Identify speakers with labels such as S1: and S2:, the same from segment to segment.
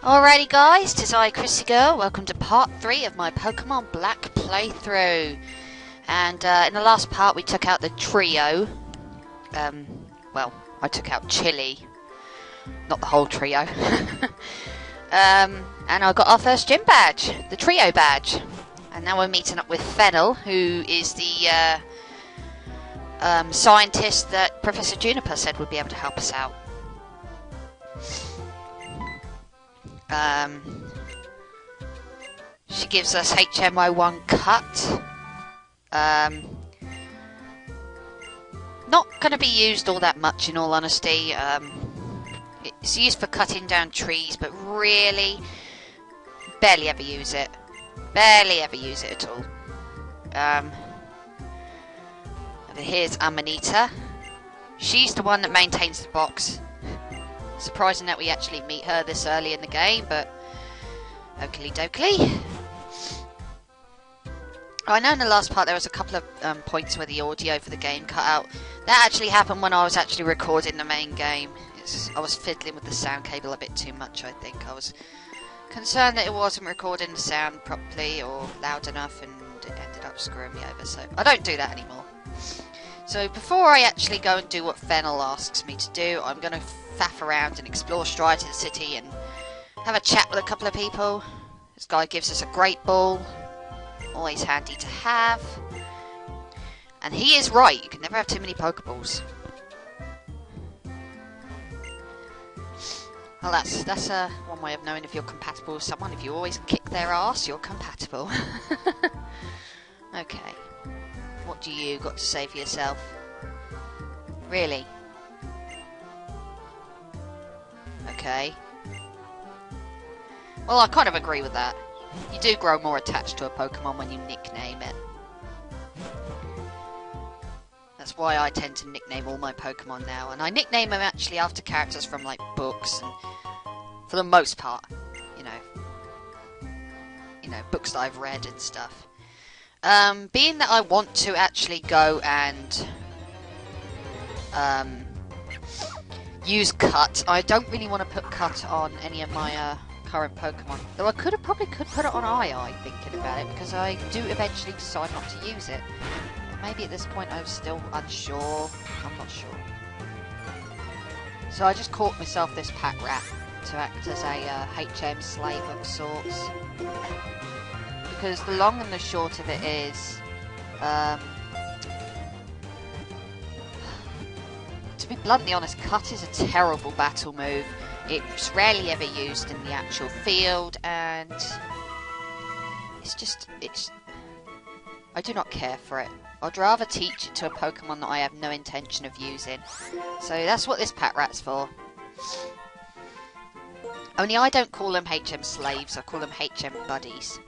S1: Alrighty guys, 'tis I, Chrissy Girl. Welcome to part 3 of my Pokemon Black playthrough. And in the last part we took out the trio. Well, I took out Chili. Not the whole trio. And I got our first gym badge, the trio badge. And now we're meeting up with Fennel, who is the scientist that Professor Juniper said would be able to help us out. She gives us HMO1 cut. Not going to be used all that much, in all honesty. It's used for cutting down trees, but really barely ever use it. Barely ever use it at all. Over here's Amanita. She's the one that maintains the box. Surprising that we actually meet her this early in the game, but oakley dokley. I know in the last part there was a couple of points where the audio for the game cut out. That actually happened when I was actually recording the main game. I was fiddling with the sound cable a bit too much, I think. I was concerned that it wasn't recording the sound properly or loud enough, and it ended up screwing me over, so I don't do that anymore. So before I actually go and do what Fennel asks me to do, I'm going to faff around and explore Stride to the city and have a chat with a couple of people. This guy gives us a great ball, always handy to have. And he is right, you can never have too many Pokeballs. Well, that's one way of knowing if you're compatible with someone. If you always kick their ass, you're compatible. Okay. What do you got to say for yourself? Really? Okay. Well, I kind of agree with that. You do grow more attached to a Pokemon when you nickname it. That's why I tend to nickname all my Pokemon now. And I nickname them actually after characters from, like, books. And for the most part, you know, books that I've read and stuff. Being that I want to actually go and use Cut, I don't really want to put Cut on any of my current Pokemon. Though I probably could put it on I thinking about it, because I do eventually decide not to use it. But maybe at this point I'm still unsure. I'm not sure. So I just caught myself this pack rat to act as a HM slave of sorts. Because the long and the short of it is, to be bluntly honest, Cut is a terrible battle move. It's rarely ever used in the actual field, and I do not care for it. I'd rather teach it to a Pokemon that I have no intention of using. So that's what this Patrat's for. Only I don't call them HM slaves, I call them HM buddies.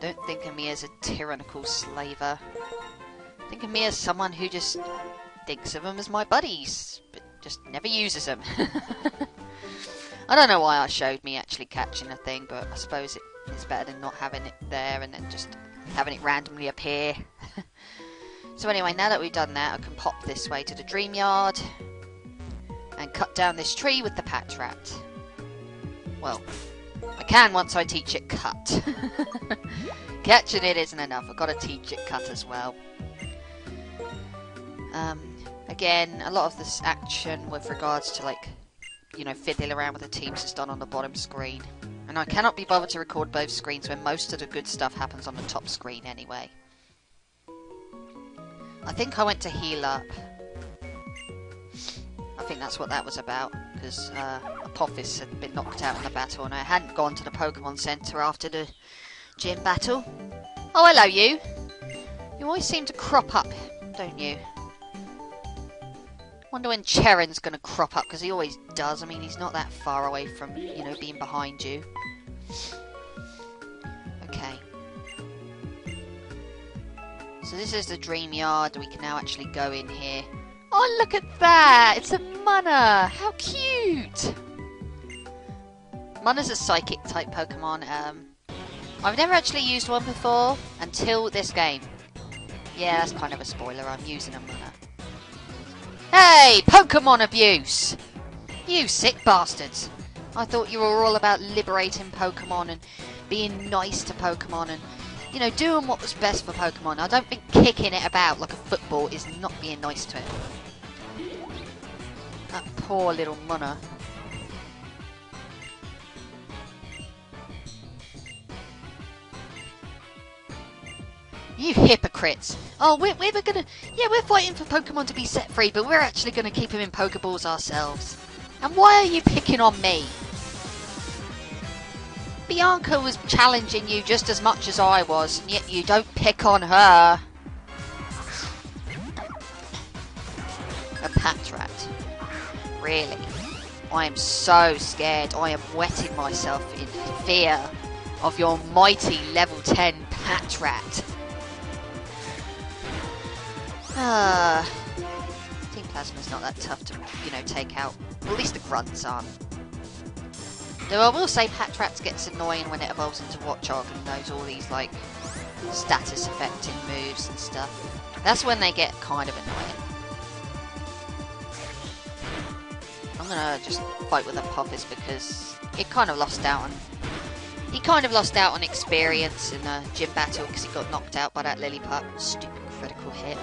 S1: Don't think of me as a tyrannical slaver. Think of me as someone who just thinks of them as my buddies, but just never uses them. I don't know why I showed me actually catching a thing, but I suppose it's better than not having it there and then just having it randomly appear. So anyway, now that we've done that, I can pop this way to the Dreamyard and cut down this tree with the Patrat. Well, I can once I teach it Cut. Catching it isn't enough, I've got to teach it Cut as well. Again, a lot of this action with regards to, like, you know, fiddling around with the teams is done on the bottom screen. And I cannot be bothered to record both screens when most of the good stuff happens on the top screen anyway. I think I went to heal up. I think that's what that was about, because Apophis had been knocked out in the battle and I hadn't gone to the Pokemon Center after the gym battle. Oh, hello you! You always seem to crop up, don't you? Wonder when Cheren's gonna crop up, because he always does. I mean, he's not that far away from, you know, being behind you. Okay. So this is the Dreamyard. We can now actually go in here. Oh, look at that! It's a Munna! How cute! Munna's a psychic type Pokemon. I've never actually used one before until this game. Yeah, that's kind of a spoiler. I'm using a Munna. Hey! Pokemon abuse! You sick bastards! I thought you were all about liberating Pokemon and being nice to Pokemon and, you know, doing what was best for Pokemon. I don't think kicking it about like a football is not being nice to it. That poor little Munna. You hypocrites! Oh, we're gonna... Yeah, we're fighting for Pokemon to be set free, but we're actually gonna keep them in Pokeballs ourselves. And why are you picking on me? Bianca was challenging you just as much as I was, and yet you don't pick on her. A Patrat. Really? I am so scared. I am wetting myself in fear of your mighty level 10 Patrat. Team Plasma's not that tough to, you know, take out. Well, at least the grunts aren't. Though I will say Patrat gets annoying when it evolves into Watchog and knows all these, like, status affecting moves and stuff. That's when they get kind of annoying. I'm gonna just fight with Apophis because it kind of lost out on... He kind of lost out on experience in a gym battle because he got knocked out by that Lillipup. Stupid critical hit.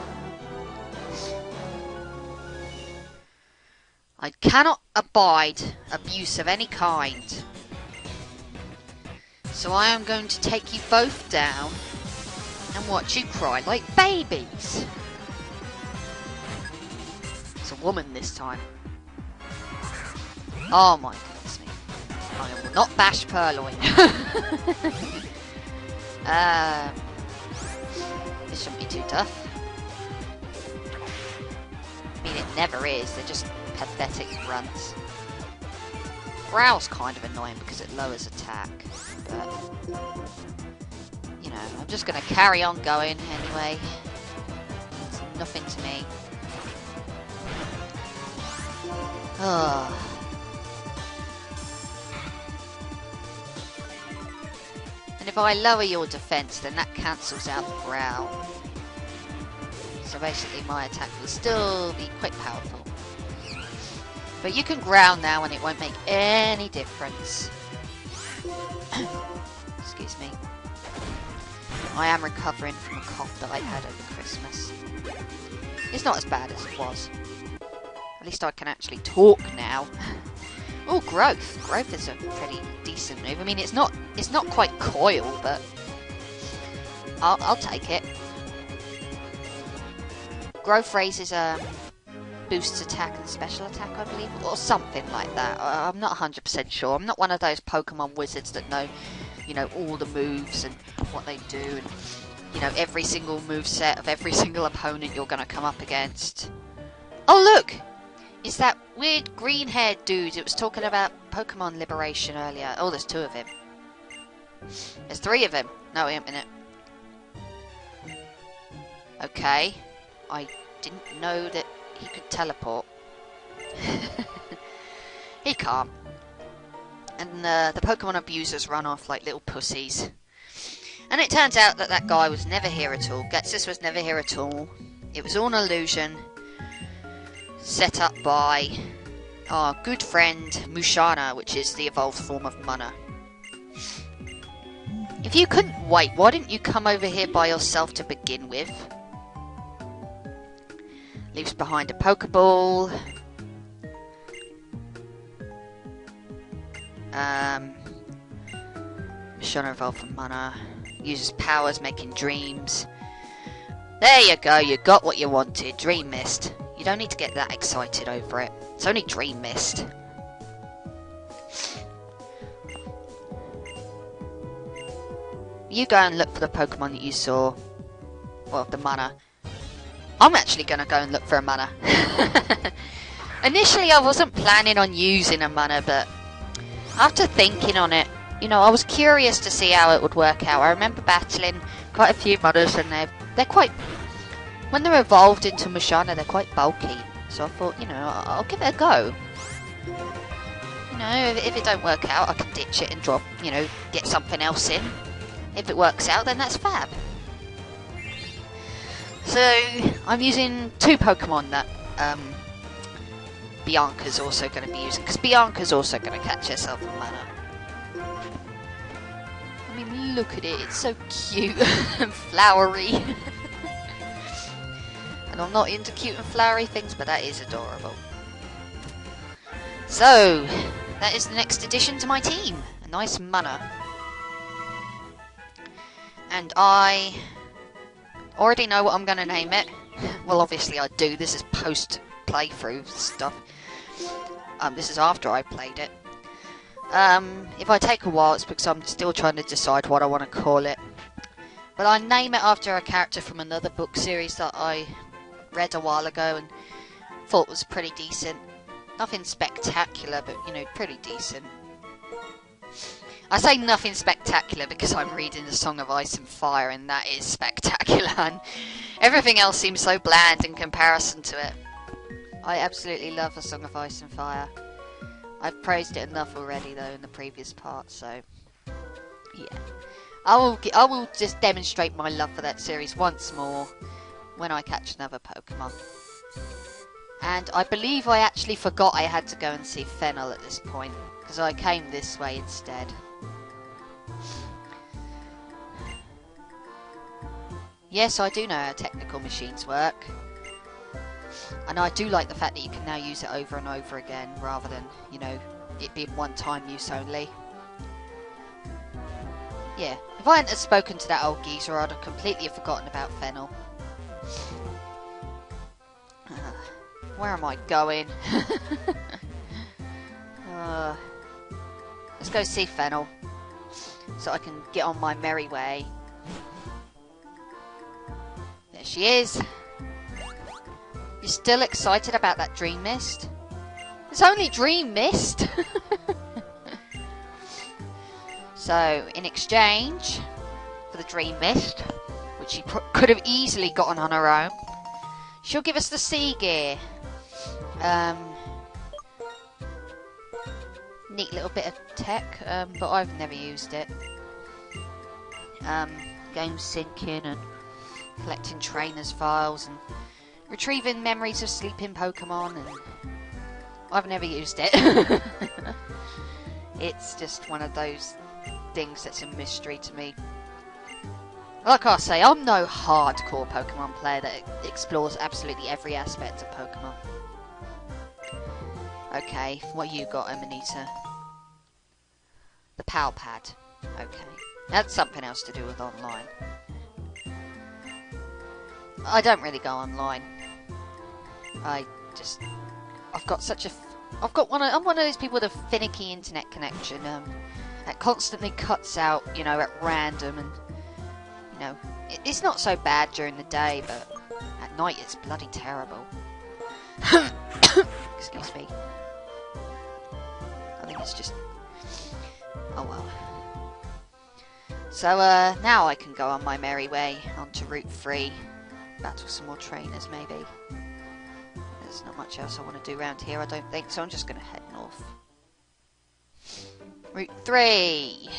S1: I cannot abide abuse of any kind. So I am going to take you both down and watch you cry like babies. It's a woman this time. Oh my goodness me. I will not bash Purloin. This shouldn't be too tough. I mean, it never is. They're just pathetic grunts. Growl's kind of annoying because it lowers attack, but you know, I'm just going to carry on going anyway. It's nothing to me. And if I lower your defense, then that cancels out the growl. So basically my attack will still be quite powerful. But you can growl now and it won't make any difference. Excuse me. I am recovering from a cough that I had over Christmas. It's not as bad as it was. At least I can actually talk now. Oh, growth. Growth is a pretty decent move. I mean, it's not quite coil, but I'll take it. Growth raises boosts attack and special attack, I believe, or something like that. I'm not 100% sure. I'm not one of those Pokemon wizards that know, you know, all the moves and what they do, and you know, every single moveset of every single opponent you're going to come up against. Oh look! It's that weird green-haired dude that was talking about Pokemon liberation earlier. Oh, there's 2 of him. There's 3 of him. No, wait a minute. Okay. I didn't know that he could teleport. He can't. And the Pokemon abusers run off like little pussies. And it turns out that that guy was never here at all. Getsus was never here at all. It was all an illusion set up by our good friend Mushana, which is the evolved form of Munna. If you couldn't wait, why didn't you come over here by yourself to begin with? Leaves behind a Pokeball. Mushana evolved from Munna. Uses powers, making dreams. There you go, you got what you wanted. Dream Mist. You don't need to get that excited over it. It's only Dream Mist. You go and look for the Pokemon that you saw. Well, the Munna. I'm actually going to go and look for a Munna. Initially, I wasn't planning on using a Munna, but after thinking on it, you know, I was curious to see how it would work out. I remember battling quite a few Munnas, and they're quite... When they're evolved into Mushana, they're quite bulky. So I thought, you know, I'll give it a go. You know, if it don't work out, I can ditch it and drop, you know, get something else in. If it works out, then that's fab. So, I'm using 2 Pokemon that Bianca's also going to be using, because Bianca's also going to catch herself a Munna. I mean, look at it, it's so cute and flowery. And I'm not into cute and flowery things, but that is adorable. So, that is the next addition to my team. A nice Munna. And I already know what I'm going to name it. Well, obviously I do. This is post-playthrough stuff. This is after I played it. If I take a while, it's because I'm still trying to decide what I want to call it. But I name it after a character from another book series that I read a while ago and thought was pretty decent. Nothing spectacular, but, you know, pretty decent. I say nothing spectacular because I'm reading The Song of Ice and Fire, and that is spectacular, and everything else seems so bland in comparison to it. I absolutely love The Song of Ice and Fire. I've praised it enough already, though, in the previous part, so yeah. I will just demonstrate my love for that series once more when I catch another Pokemon. And I believe I actually forgot I had to go and see Fennel at this point, because I came this way instead. Yes, I do know how technical machines work. And I do like the fact that you can now use it over and over again, rather than, you know, it being one-time use only. Yeah, if I hadn't have spoken to that old geezer, I'd have completely forgotten about Fennel. Where am I going? Let's go see Fennel, so I can get on my merry way. There she is. You're still excited about that Dream Mist? It's only Dream Mist! So, in exchange for the Dream Mist, which she could have easily gotten on her own, she'll give us the Sea Gear. Neat little bit of tech, but I've never used it. Game syncing and collecting trainers' files and retrieving memories of sleeping Pokemon, and I've never used it. It's just one of those things that's a mystery to me. Like I say, I'm no hardcore Pokemon player that explores absolutely every aspect of Pokemon. Okay, what you got, Amanita? The PAL pad. Okay. That's something else to do with online. I don't really go online. I've got such a... I'm one of those people with a finicky internet connection, that constantly cuts out, you know, at random, and, you know, it's not so bad during the day, but at night it's bloody terrible. Excuse me. I think it's just... oh well. So, now I can go on my merry way onto Route 3. Battle some more trainers, maybe. There's not much else I want to do around here, I don't think, so I'm just going to head north. Route 3!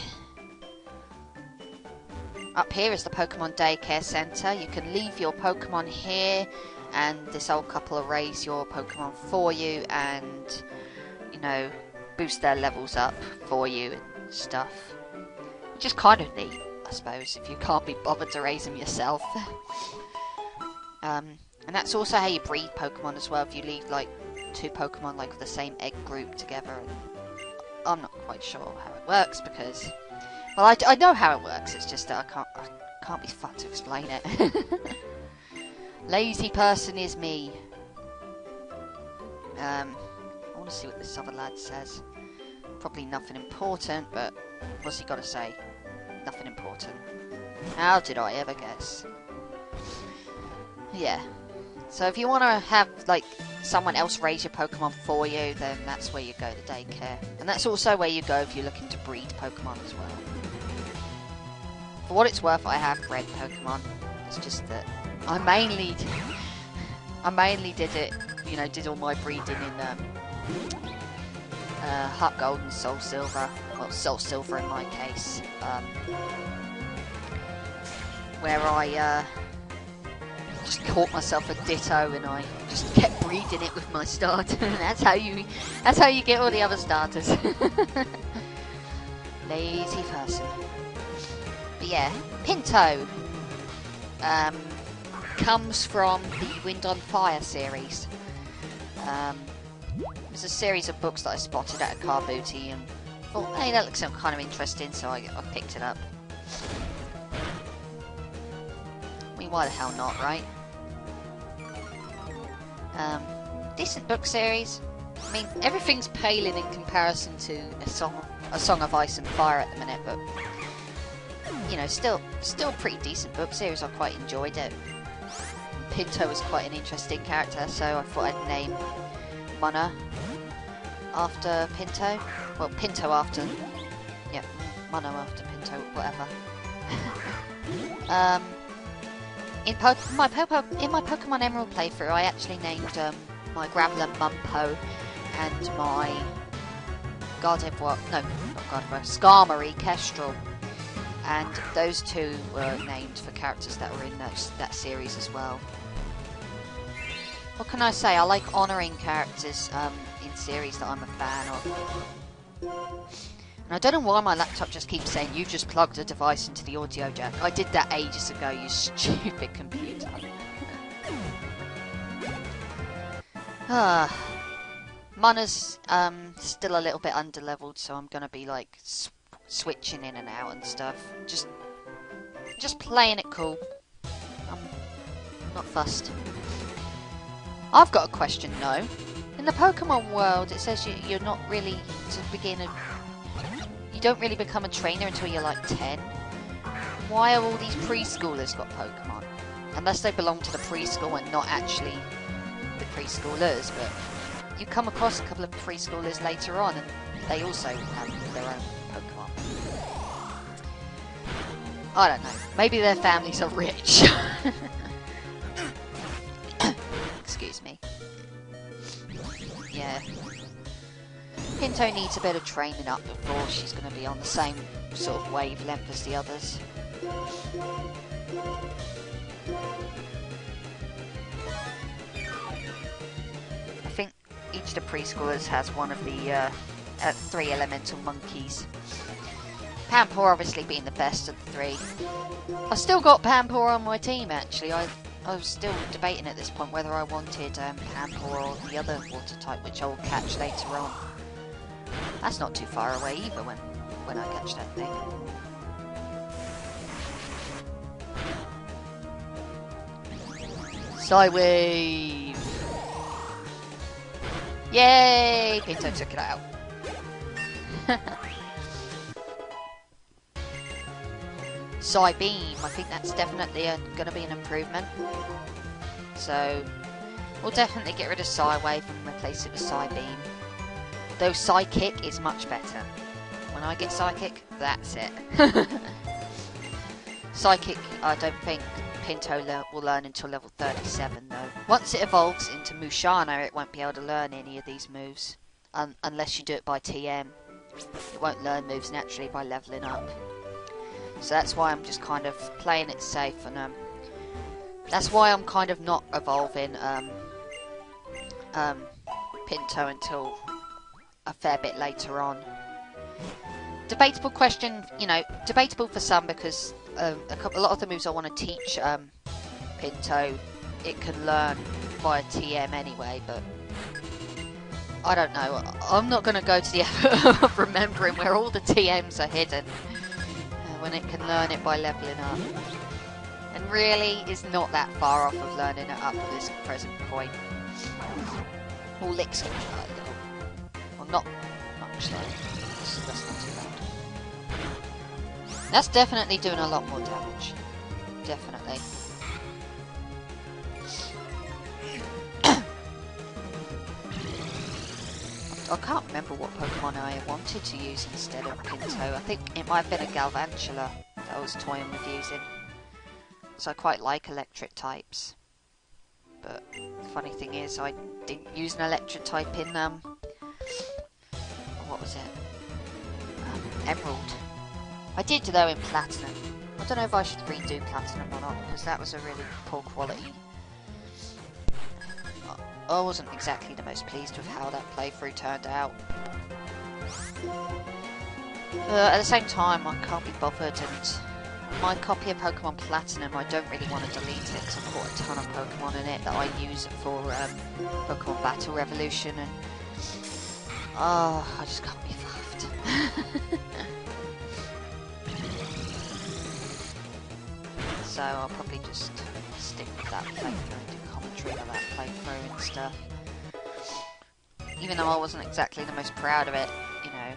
S1: Up here is the Pokemon Daycare Centre. You can leave your Pokemon here, and this old couple will raise your Pokemon for you, and, you know, boost their levels up for you and stuff. Which is kind of neat, I suppose, if you can't be bothered to raise them yourself. And that's also how you breed Pokemon as well, if you leave, like, two Pokemon, like, the same egg group together. And I'm not quite sure how it works, because... well, I know how it works, it's just that I can't be fucked to explain it. Lazy person is me. I want to see what this other lad says. Probably nothing important, but what's he got to say? Nothing important. How did I ever guess? Yeah. So if you want to have, like, someone else raise your Pokemon for you, then that's where you go to daycare. And that's also where you go if you're looking to breed Pokemon as well. For what it's worth, I have bred Pokemon. It's just that I mainly did it, you know, did all my breeding in Heart Gold and Soul Silver. Well, Soul Silver in my case. Where I just caught myself a Ditto, and I just kept breeding it with my starter. That's how you get all the other starters. Lazy person. But yeah, Pinto comes from the Wind on Fire series. There's a series of books that I spotted at a car booty and thought, hey, that looks kind of interesting, so I picked it up. I mean, why the hell not, right? Decent book series. I mean, everything's paling in comparison to a Song of Ice and Fire at the minute, but you know, still pretty decent book series. I quite enjoyed it. Pinto was quite an interesting character, so I thought I'd name Munna after Pinto. Well, Pinto after... yeah, Munna after Pinto, whatever. In my Pokemon Emerald playthrough, I actually named my Graveler Mumpo and my Gardevoir... no, not Gardevoir, Skarmory Kestrel. And those two were named for characters that were in that series as well. What can I say? I like honouring characters in series that I'm a fan of. And I don't know why my laptop just keeps saying, you've just plugged a device into the audio jack. I did that ages ago, you stupid computer. Munna's still a little bit underleveled, so I'm going to be like switching in and out and stuff. Just playing it cool. I'm not fussed. I've got a question though. In the Pokemon world, it says you're not really you don't really become a trainer until you're like 10. Why are all these preschoolers got Pokemon? Unless they belong to the preschool and not actually the preschoolers, but you come across a couple of preschoolers later on and they also have their own Pokemon. I don't know. Maybe their families are rich. Excuse me. Yeah. Pinto needs a bit of training up before she's going to be on the same sort of wavelength as the others. I think each of the preschoolers has one of the 3 elemental monkeys. Pampor obviously being the best of the 3. I've still got Pampor on my team actually. I was still debating at this point whether I wanted Pampor or the other water type, which I will catch later on. That's not too far away either when I catch that thing. Psywave! Yay! Pinto took it out. Psybeam, I think that's definitely going to be an improvement. So, we'll definitely get rid of Psywave and replace it with Psybeam. Though Psykick is much better. When I get Psychic, that's it. Psychic, I don't think Pinto will learn until level 37 though. Once it evolves into Mushana, it won't be able to learn any of these moves. Unless you do it by TM. It won't learn moves naturally by leveling up. So that's why I'm just kind of playing it safe, and that's why I'm kind of not evolving Pinto until a fair bit later on. Debatable question, you know, debatable for some because a lot of the moves I want to teach Pinto, it can learn via TM anyway, but I don't know. I'm not going to go to the effort of remembering where all the TMs are hidden when it can learn it by leveling up. And really is not that far off of learning it up at this present point. All licks can hurt a little. Well, not much though. That's not too bad. That's definitely doing a lot more damage. Definitely. I can't remember what Pokemon I wanted to use instead of Pinto. I think it might have been a Galvantula that I was toying with using. So I quite like electric types. But the funny thing is, I didn't use an electric type in, what was it? Emerald. I did though in Platinum. I don't know if I should redo Platinum or not, because that was a really poor quality I wasn't exactly the most pleased with how that playthrough turned out. At the same time, I can't be bothered, and my copy of Pokemon Platinum, I don't really want to delete it because I've got a ton of Pokemon in it that I use for Pokemon Battle Revolution, and I just can't be fucked. So I'll probably just stick with that playthrough and do commentary on that playthrough and stuff. Even though I wasn't exactly the most proud of it, you know.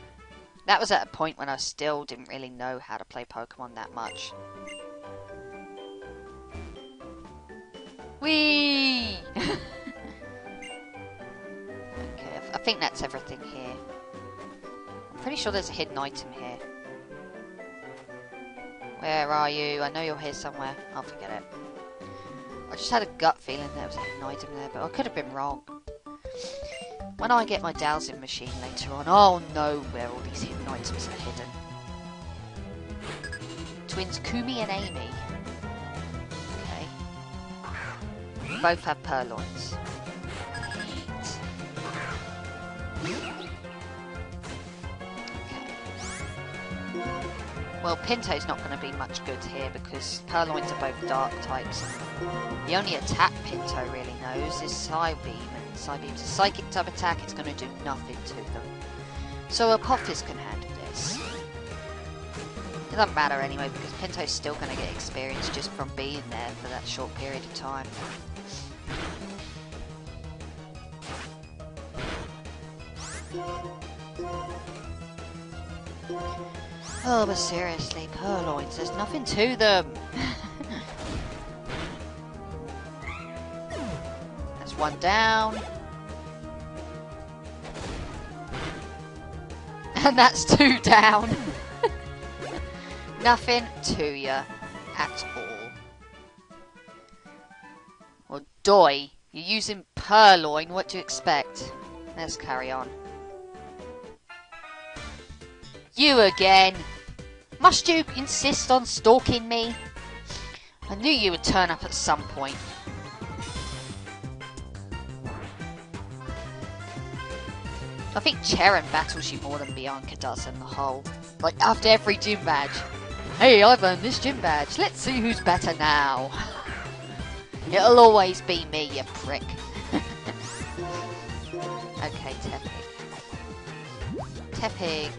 S1: That was at a point when I still didn't really know how to play Pokemon that much. Whee! Okay, I think that's everything here. I'm pretty sure there's a hidden item here. Where are you? I know you're here somewhere. I'll forget it. I just had a gut feeling there was a hidden item there, but I could have been wrong. When I get my dowsing machine later on, I'll know where all these hidden items are hidden. Twins Kumi and Amy. Okay. Both have purloins. Well, Pinto's not going to be much good here because Purloins are both dark types. The only attack Pinto really knows is Psybeam, and Psybeam's a psychic type attack. It's going to do nothing to them. So Apophis can handle this. It doesn't matter anyway because Pinto's still going to get experience just from being there for that short period of time. Oh, but seriously, Purloins, there's nothing to them. That's one down. And that's two down. Nothing to you at all. Well, Doi, you're using Purloin, what do you expect? Let's carry on. You again! Must you insist on stalking me? I knew you would turn up at some point. I think Cheran battles you more than Bianca does in the whole. Like, after every gym badge. Hey, I've earned this gym badge. Let's see who's better now. It'll always be me, you prick. Okay, Tepig. Tepig...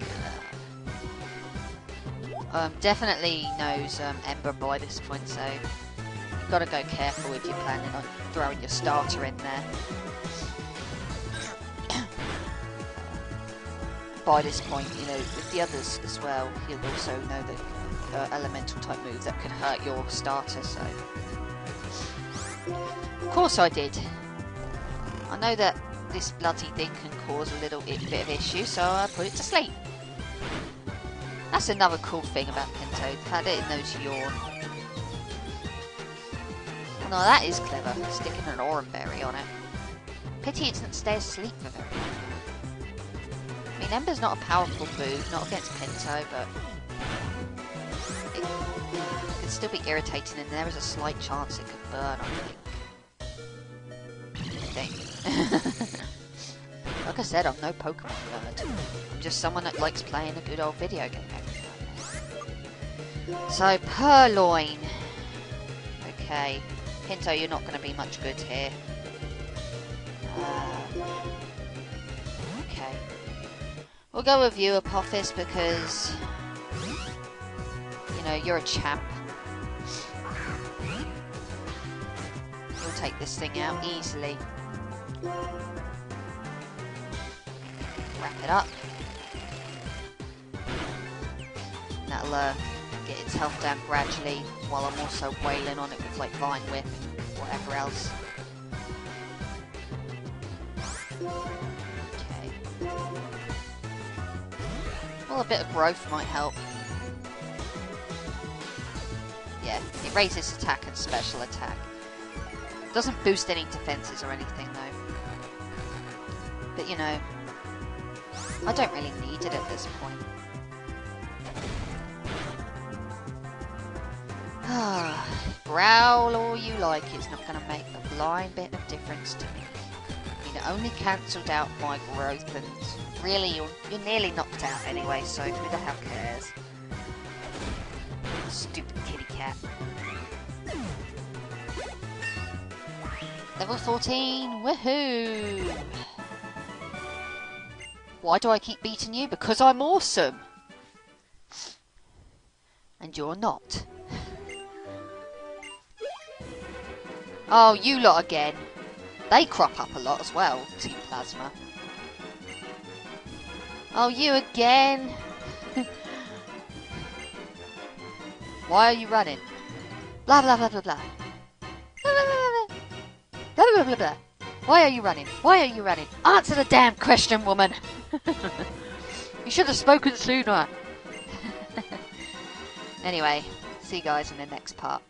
S1: definitely knows Ember by this point, so you've got to go careful if you're planning on throwing your starter in there. By this point, you know, with the others as well, you'll also know the elemental type move that could hurt your starter, so... Of course I did. I know that this bloody thing can cause a little bit of issue, so I put it to sleep. That's another cool thing about Pinto, the fact that it knows yawn. Oh, no, that is clever, sticking an Oranberry on it. Pity it doesn't stay asleep for very long. I mean, Ember's not a powerful move, not against Pinto, but it could still be irritating, and there is a slight chance it could burn, I think. Like I said, I'm no Pokemon nerd. I'm just someone that likes playing a good old video game every now and then. So, Purloin. Okay. Pinto, you're not going to be much good here. Okay. We'll go with you, Apophis, because... you know, you're a champ. You'll take this thing out easily. Wrap it up. That'll get its health down gradually, while I'm also wailing on it with like Vine Whip and whatever else. Okay. Well, a bit of growth might help. Yeah, it raises attack and special attack. Doesn't boost any defenses or anything though. But you know, I don't really need it at this point. Growl all you like, it's not going to make the blind bit of difference to me. It only cancelled out my growth, and really, you're nearly knocked out anyway, so who the hell cares? Stupid kitty cat. Level 14, woohoo! Why do I keep beating you? Because I'm awesome! And you're not. Oh, you lot again. They crop up a lot as well, Team Plasma. Oh, you again. Why are you running? Blah, blah, blah, blah, blah. Blah, blah, blah, blah. Blah, blah, blah, blah. Why are you running? Why are you running? Answer the damn question, woman. You should have spoken sooner. Anyway, see you guys in the next part.